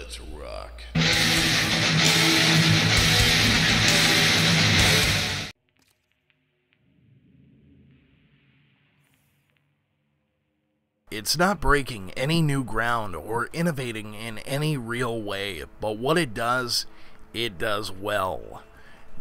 Let's rock. It's not breaking any new ground or innovating in any real way, but what it does well.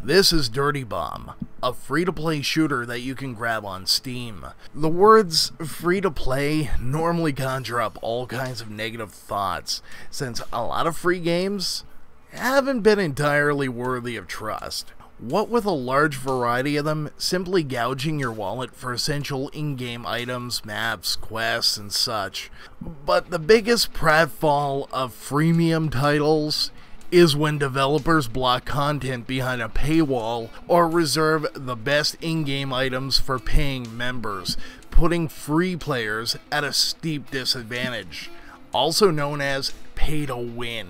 This is Dirty Bomb, a free-to-play shooter that you can grab on Steam. The words free-to-play normally conjure up all kinds of negative thoughts, since a lot of free games haven't been entirely worthy of trust. What with a large variety of them simply gouging your wallet for essential in-game items, maps, quests, and such. But the biggest pratfall of freemium titles is when developers block content behind a paywall or reserve the best in-game items for paying members, putting free players at a steep disadvantage, also known as pay to win.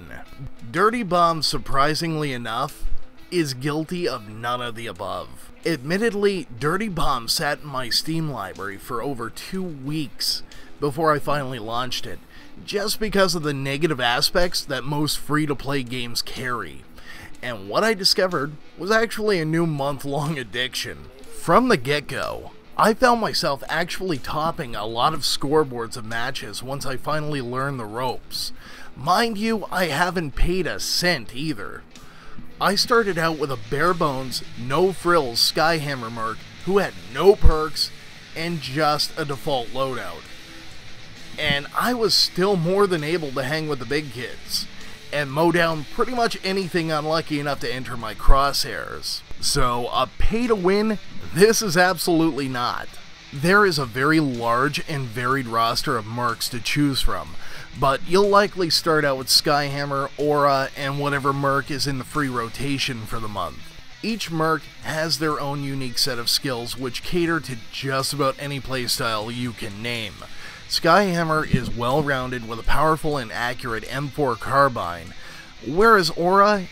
Dirty Bomb, surprisingly enough, is guilty of none of the above. Admittedly, Dirty Bomb sat in my Steam library for over 2 weeks before I finally launched it, just because of the negative aspects that most free-to-play games carry. And what I discovered was actually a new month-long addiction. From the get-go, I found myself actually topping a lot of scoreboards of matches once I finally learned the ropes. Mind you, I haven't paid a cent either. I started out with a bare-bones, no-frills Skyhammer merc who had no perks and just a default loadout. And I was still more than able to hang with the big kids and mow down pretty much anything unlucky enough to enter my crosshairs. So, a pay-to-win? This is absolutely not. There is a very large and varied roster of mercs to choose from, but you'll likely start out with Skyhammer, Aura, and whatever merc is in the free rotation for the month. Each merc has their own unique set of skills which cater to just about any playstyle you can name. Skyhammer is well-rounded with a powerful and accurate M4 carbine, whereas Aura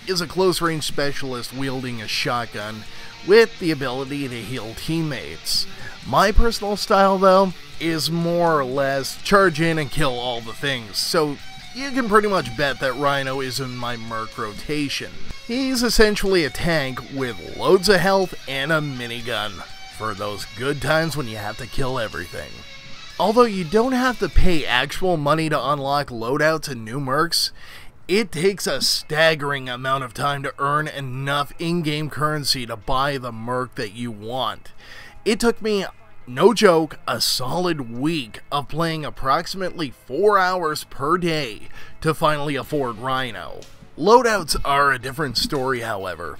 is a close-range specialist wielding a shotgun with the ability to heal teammates. My personal style, though, is more or less charge in and kill all the things, so you can pretty much bet that Rhino is in my merc rotation. He's essentially a tank with loads of health and a minigun, for those good times when you have to kill everything. Although you don't have to pay actual money to unlock loadouts and new mercs, it takes a staggering amount of time to earn enough in-game currency to buy the merc that you want. It took me, no joke, a solid week of playing approximately 4 hours per day to finally afford Rhino. Loadouts are a different story, however.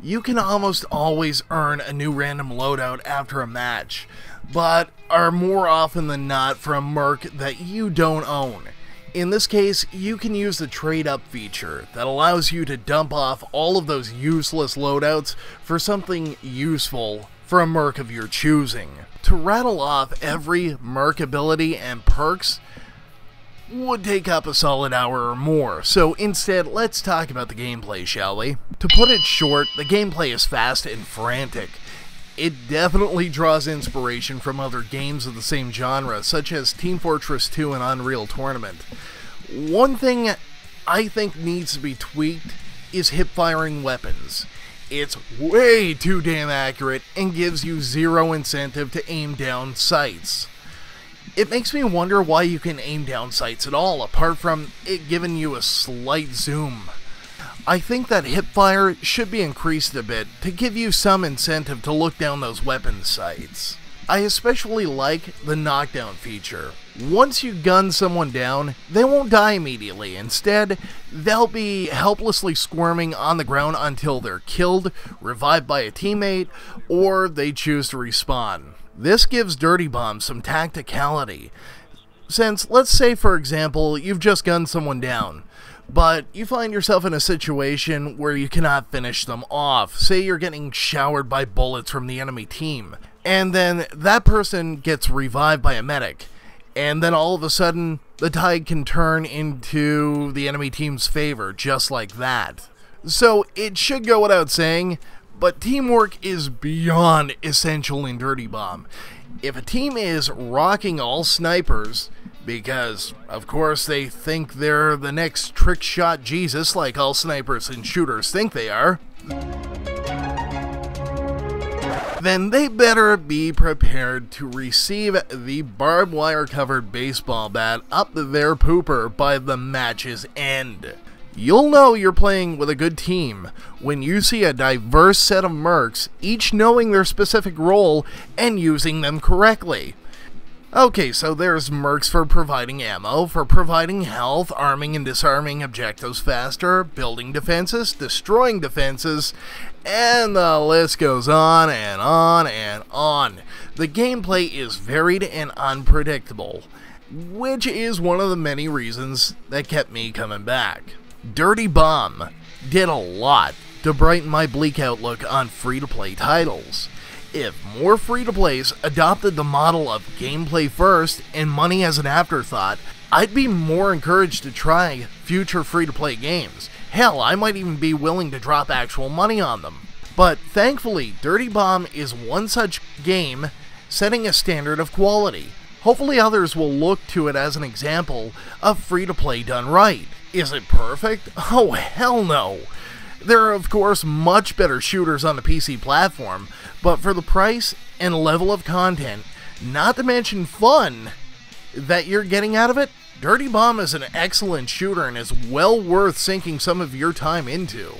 You can almost always earn a new random loadout after a match, but are more often than not for a merc that you don't own. In this case, you can use the trade-up feature that allows you to dump off all of those useless loadouts for something useful for a merc of your choosing. To rattle off every merc ability and perks would take up a solid hour or more, so instead let's talk about the gameplay, shall we? To put it short, the gameplay is fast and frantic. It definitely draws inspiration from other games of the same genre, such as Team Fortress 2 and Unreal Tournament. One thing I think needs to be tweaked is hip-firing weapons. It's way too damn accurate and gives you zero incentive to aim down sights. It makes me wonder why you can aim down sights at all, apart from it giving you a slight zoom. I think that hipfire should be increased a bit to give you some incentive to look down those weapon sights. I especially like the knockdown feature. Once you gun someone down, they won't die immediately. Instead, they'll be helplessly squirming on the ground until they're killed, revived by a teammate, or they choose to respawn. This gives Dirty Bomb some tacticality, since let's say for example you've just gunned someone down, but you find yourself in a situation where you cannot finish them off. Say you're getting showered by bullets from the enemy team, and then that person gets revived by a medic, and then all of a sudden the tide can turn into the enemy team's favor just like that. So it should go without saying, but teamwork is beyond essential in Dirty Bomb. If a team is rocking all snipers, because, of course, they think they're the next trick shot Jesus like all snipers and shooters think they are, then they better be prepared to receive the barbed wire covered baseball bat up their pooper by the match's end. You'll know you're playing with a good team when you see a diverse set of mercs, each knowing their specific role and using them correctly. Okay, so there's mercs for providing ammo, for providing health, arming and disarming objectives faster, building defenses, destroying defenses, and the list goes on and on and on. The gameplay is varied and unpredictable, which is one of the many reasons that kept me coming back. Dirty Bomb did a lot to brighten my bleak outlook on free-to-play titles. If more free-to-plays adopted the model of gameplay first and money as an afterthought, I'd be more encouraged to try future free-to-play games. Hell, I might even be willing to drop actual money on them. But thankfully, Dirty Bomb is one such game setting a standard of quality. Hopefully others will look to it as an example of free-to-play done right. Is it perfect? Oh, hell no! There are, of course, much better shooters on the PC platform, but for the price and level of content, not to mention fun, that you're getting out of it, Dirty Bomb is an excellent shooter and is well worth sinking some of your time into.